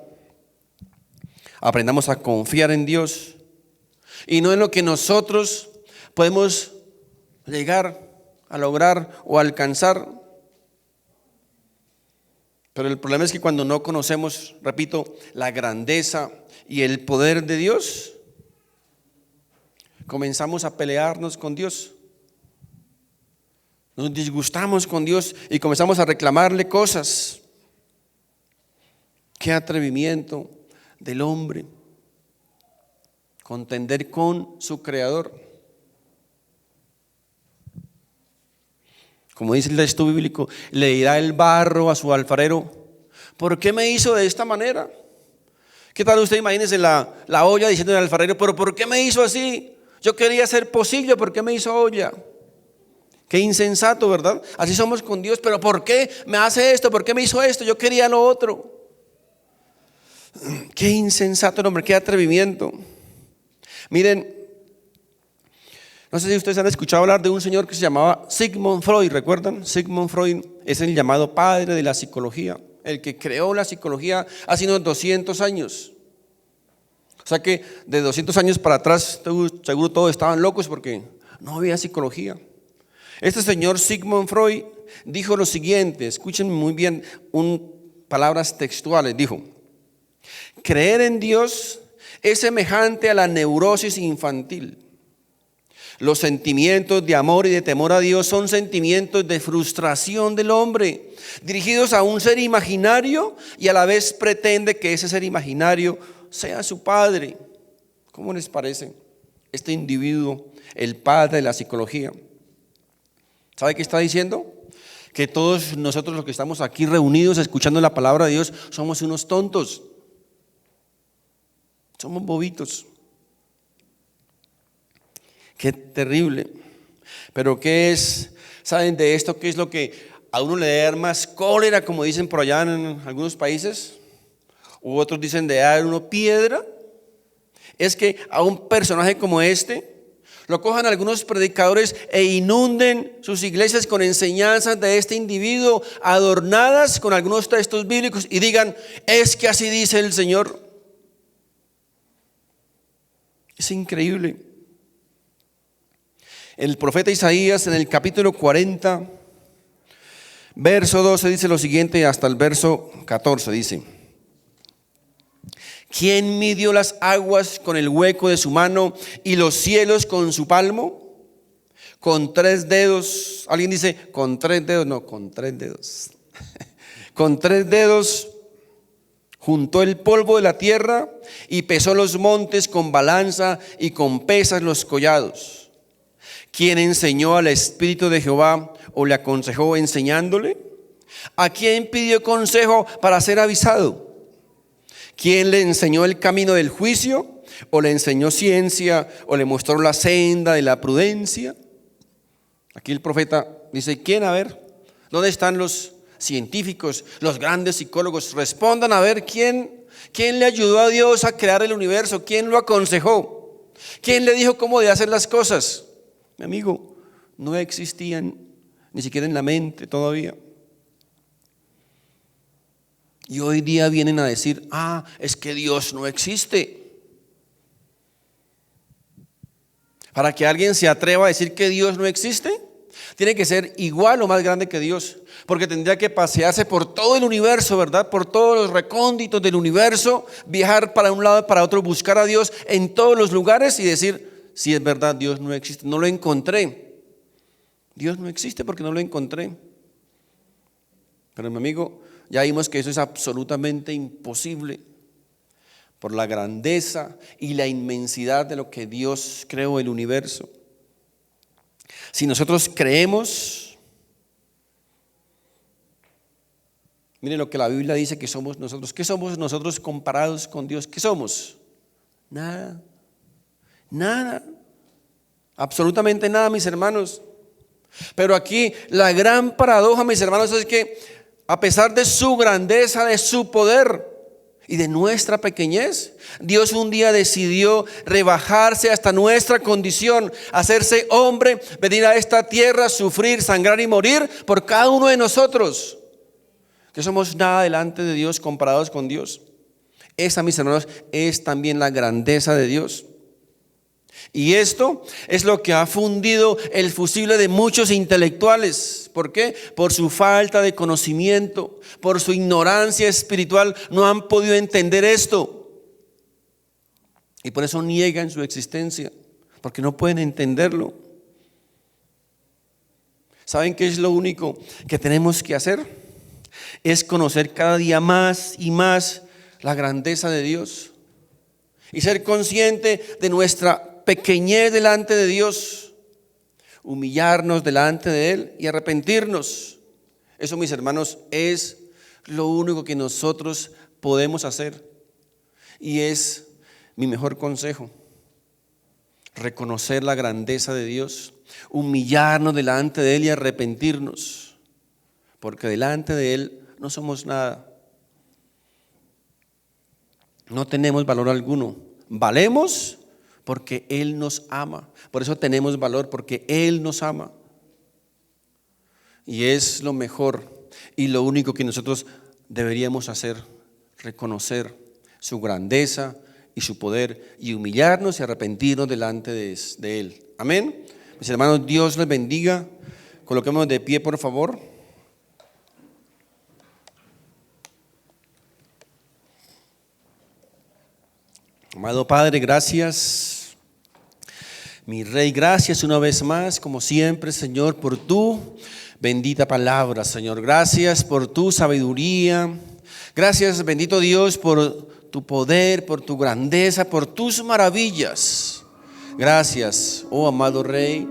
Speaker 1: Aprendamos a confiar en Dios y no en lo que nosotros podemos llegar a lograr o alcanzar. Pero el problema es que cuando no conocemos, repito, la grandeza y el poder de Dios, comenzamos a pelearnos con Dios. Nos disgustamos con Dios y comenzamos a reclamarle cosas. Qué atrevimiento del hombre contender con su Creador. Como dice el texto bíblico, le dirá el barro a su alfarero: ¿por qué me hizo de esta manera? ¿Qué tal usted? Imagínese la olla diciendo al alfarero: ¿pero por qué me hizo así? Yo quería hacer pocillo, ¿por qué me hizo olla? Qué insensato, ¿verdad? Así somos con Dios. ¿Pero por qué me hace esto? ¿Por qué me hizo esto? Yo quería lo otro. Qué insensato el hombre, qué atrevimiento. Miren, no sé si ustedes han escuchado hablar de un señor que se llamaba Sigmund Freud. ¿Recuerdan? Sigmund Freud es el llamado padre de la psicología, el que creó la psicología hace unos 200 años. O sea que de 200 años para atrás seguro todos estaban locos porque no había psicología. Este señor Sigmund Freud dijo lo siguiente, escuchen muy bien palabras textuales, dijo: creer en Dios es semejante a la neurosis infantil. Los sentimientos de amor y de temor a Dios son sentimientos de frustración del hombre, dirigidos a un ser imaginario, y a la vez pretende que ese ser imaginario sea su padre. ¿Cómo les parece este individuo, el padre de la psicología? ¿Sabe qué está diciendo? Que todos nosotros los que estamos aquí reunidos escuchando la palabra de Dios somos unos tontos, somos bobitos. Qué terrible. Pero ¿qué es? ¿Saben de esto? ¿Qué es lo que a uno le da más cólera, como dicen por allá en algunos países? U otros dicen de dar uno piedra. Es que a un personaje como este lo cojan algunos predicadores e inunden sus iglesias con enseñanzas de este individuo, adornadas con algunos textos bíblicos, y digan: es que así dice el Señor. Es increíble. El profeta Isaías, en el capítulo 40, verso 12, dice lo siguiente, hasta el verso 14 dice: ¿quién midió las aguas con el hueco de su mano y los cielos con su palmo? Con 3 dedos. Alguien dice con 3 dedos. No, con 3 dedos. Con 3 dedos juntó el polvo de la tierra y pesó los montes con balanza y con pesas los collados. ¿Quién enseñó al Espíritu de Jehová o le aconsejó enseñándole? ¿A quién pidió consejo para ser avisado? ¿Quién le enseñó el camino del juicio? ¿O le enseñó ciencia? ¿O le mostró la senda de la prudencia? Aquí el profeta dice: ¿quién? A ver, ¿dónde están los científicos, los grandes psicólogos? Respondan a ver, ¿quién le ayudó a Dios a crear el universo? ¿Quién lo aconsejó? ¿Quién le dijo cómo de hacer las cosas? Mi amigo, no existían ni siquiera en la mente todavía. Y hoy día vienen a decir: es que Dios no existe. Para que alguien se atreva a decir que Dios no existe, tiene que ser igual o más grande que Dios, porque tendría que pasearse por todo el universo, ¿verdad? Por todos los recónditos del universo, viajar para un lado y para otro, buscar a Dios en todos los lugares y decir: si es verdad, Dios no existe, no lo encontré. Dios no existe porque no lo encontré. Pero mi amigo, ya vimos que eso es absolutamente imposible por la grandeza y la inmensidad de lo que Dios creó el universo. Si nosotros creemos, miren lo que la Biblia dice que somos nosotros. ¿Qué somos nosotros comparados con Dios? ¿Qué somos? Nada. Nada, absolutamente nada, mis hermanos. Pero aquí la gran paradoja, mis hermanos, es que a pesar de su grandeza, de su poder y de nuestra pequeñez. Dios un día decidió rebajarse hasta nuestra condición, hacerse hombre, venir a esta tierra, sufrir, sangrar y morir por cada uno de nosotros, que somos nada delante de Dios comparados con Dios. Esa, mis hermanos, es también la grandeza de Dios. Y esto es lo que ha fundido el fusible de muchos intelectuales. ¿Por qué? Por su falta de conocimiento, por su ignorancia espiritual, no han podido entender esto. Y por eso niegan su existencia, porque no pueden entenderlo. ¿Saben qué es lo único que tenemos que hacer? Es conocer cada día más y más la grandeza de Dios y ser consciente de nuestra pequeñez delante de Dios, humillarnos delante de Él y arrepentirnos. Eso, mis hermanos, es lo único que nosotros podemos hacer, y es mi mejor consejo: reconocer la grandeza de Dios, humillarnos delante de Él y arrepentirnos, porque delante de Él no somos nada, no tenemos valor alguno. Valemos porque Él nos ama. Por eso tenemos valor, porque Él nos ama. Y es lo mejor y lo único que nosotros deberíamos hacer: reconocer su grandeza y su poder, y humillarnos y arrepentirnos delante de Él. Amén. Mis hermanos, Dios les bendiga. Coloquémonos de pie, por favor. Amado Padre, gracias. Mi Rey, gracias una vez más, como siempre, Señor, por tu bendita palabra, Señor. Gracias por tu sabiduría. Gracias, bendito Dios, por tu poder, por tu grandeza, por tus maravillas. Gracias, oh amado Rey,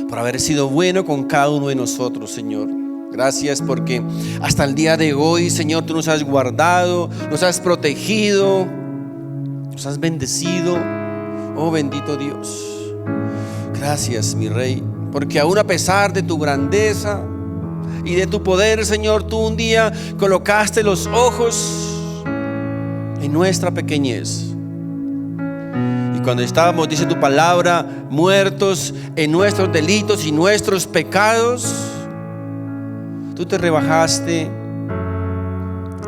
Speaker 1: por haber sido bueno con cada uno de nosotros, Señor. Gracias porque hasta el día de hoy, Señor, tú nos has guardado, nos has protegido, nos has bendecido. Oh bendito Dios, gracias, mi Rey, porque aún a pesar de tu grandeza y de tu poder, Señor, tú un día colocaste los ojos en nuestra pequeñez. Y cuando estábamos, dice tu palabra, muertos en nuestros delitos y nuestros pecados, tú te rebajaste,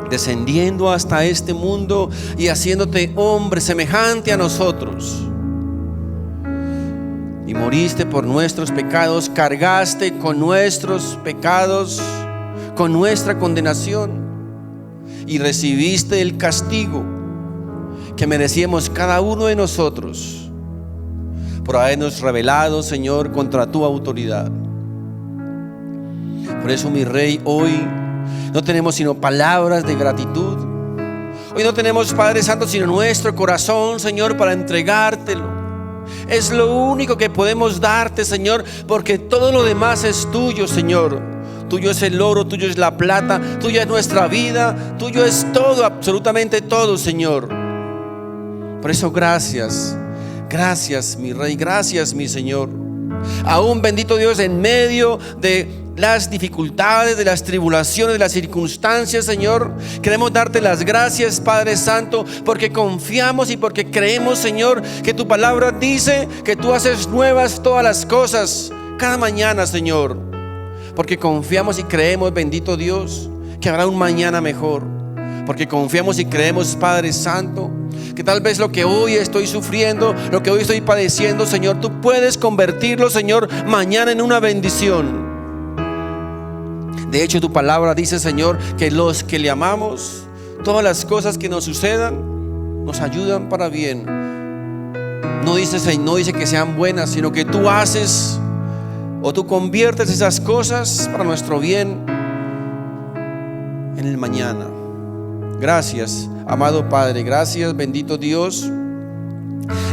Speaker 1: descendiendo hasta este mundo y haciéndote hombre semejante a nosotros. Y moriste por nuestros pecados, cargaste con nuestros pecados, con nuestra condenación, y recibiste el castigo que merecíamos cada uno de nosotros por habernos rebelado, Señor, contra tu autoridad. Por eso, mi Rey, hoy no tenemos sino palabras de gratitud. Hoy no tenemos, Padre Santo, sino nuestro corazón, Señor, para entregártelo. Es lo único que podemos darte, Señor, porque todo lo demás es tuyo, Señor. Tuyo es el oro, tuyo es la plata, tuya es nuestra vida, tuyo es todo, absolutamente todo, Señor. Por eso gracias, gracias, mi Rey, gracias, mi Señor. Aún, bendito Dios, en medio de las dificultades, de las tribulaciones, de las circunstancias, Señor, queremos darte las gracias, Padre Santo, porque confiamos y porque creemos, Señor, que tu palabra dice que tú haces nuevas todas las cosas cada mañana, Señor. Porque confiamos y creemos, bendito Dios, que habrá un mañana mejor. Porque confiamos y creemos, Padre Santo, que tal vez lo que hoy estoy sufriendo, lo que hoy estoy padeciendo, Señor, tú puedes convertirlo, Señor, mañana en una bendición. De hecho, tu palabra dice, Señor, que los que le amamos, todas las cosas que nos sucedan nos ayudan para bien. No dice que sean buenas, sino que tú haces o tú conviertes esas cosas para nuestro bien en el mañana. Gracias, amado Padre. Gracias, bendito Dios.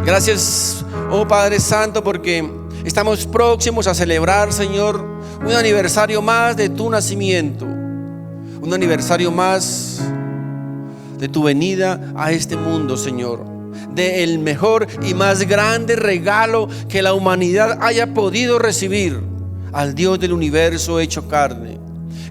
Speaker 1: Gracias, oh Padre Santo, porque estamos próximos a celebrar, Señor, un aniversario más de tu nacimiento, un aniversario más de tu venida a este mundo, Señor, de el mejor y más grande regalo que la humanidad haya podido recibir, al Dios del universo hecho carne.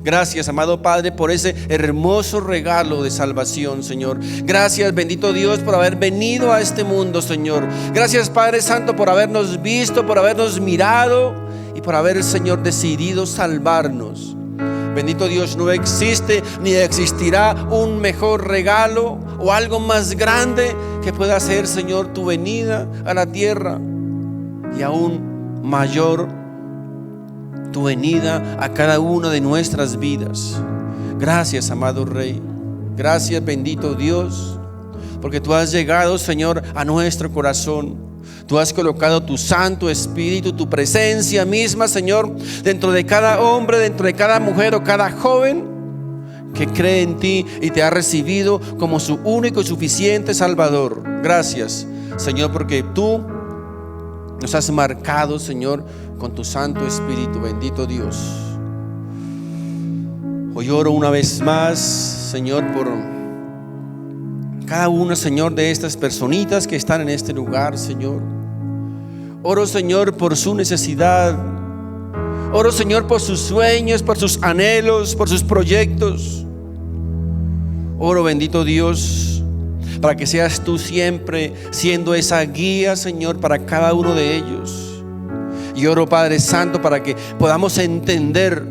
Speaker 1: Gracias, amado Padre, por ese hermoso regalo de salvación, Señor. Gracias, bendito Dios, por haber venido a este mundo, Señor. Gracias, Padre Santo, por habernos visto, por habernos mirado y por haber, Señor, decidido salvarnos. Bendito Dios, no existe ni existirá un mejor regalo o algo más grande que pueda ser, Señor, tu venida a la tierra, y aún mayor tu venida a cada una de nuestras vidas. Gracias, amado Rey. Gracias, bendito Dios, porque tú has llegado, Señor, a nuestro corazón. Tú has colocado tu Santo Espíritu, tu presencia misma, Señor, dentro de cada hombre, dentro de cada mujer o cada joven que cree en ti y te ha recibido como su único y suficiente Salvador. Gracias, Señor, porque tú nos has marcado, Señor, con tu Santo Espíritu. Bendito Dios. Hoy oro una vez más, Señor, por cada una, Señor, de estas personitas que están en este lugar, Señor. Oro, Señor, por su necesidad. Oro, Señor, por sus sueños, por sus anhelos, por sus proyectos. Oro, bendito Dios, para que seas tú siempre siendo esa guía, Señor, para cada uno de ellos. Y oro, Padre Santo, para que podamos entender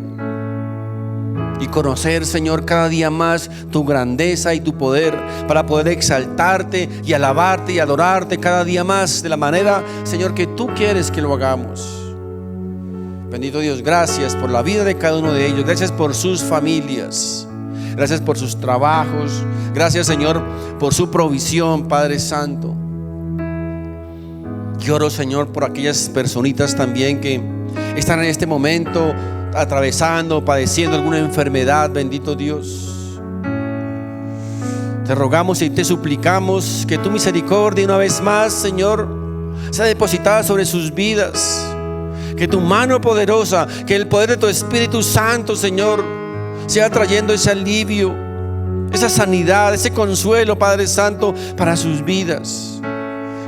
Speaker 1: y conocer, Señor, cada día más tu grandeza y tu poder, para poder exaltarte y alabarte y adorarte cada día más de la manera, Señor, que tú quieres que lo hagamos. Bendito Dios, gracias por la vida de cada uno de ellos. Gracias por sus familias. Gracias por sus trabajos. Gracias, Señor, por su provisión, Padre Santo. Y oro, Señor, por aquellas personitas también que están en este momento atravesando, padeciendo alguna enfermedad. Bendito Dios, te rogamos y te suplicamos que tu misericordia una vez más, Señor, sea depositada sobre sus vidas. Que tu mano poderosa, que el poder de tu Espíritu Santo, Señor, sea trayendo ese alivio, esa sanidad, ese consuelo, Padre Santo, para sus vidas.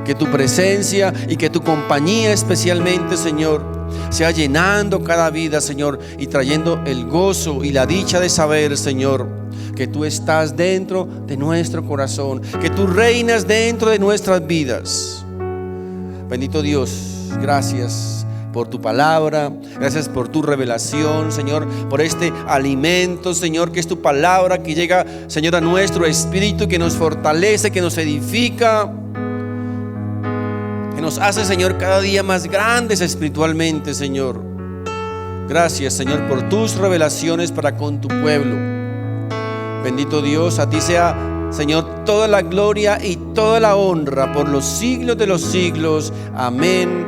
Speaker 1: Que tu presencia y que tu compañía especialmente, Señor, sea llenando cada vida, Señor, y trayendo el gozo y la dicha de saber, Señor, que tú estás dentro de nuestro corazón, que tú reinas dentro de nuestras vidas. Bendito Dios, gracias por tu palabra, gracias por tu revelación, Señor, por este alimento, Señor, que es tu palabra, que llega, Señor, a nuestro espíritu, que nos fortalece, que nos edifica, que nos hace, Señor, cada día más grandes espiritualmente, Señor. Gracias, Señor, por tus revelaciones para con tu pueblo. Bendito Dios, a ti sea, Señor, toda la gloria y toda la honra por los siglos de los siglos. Amén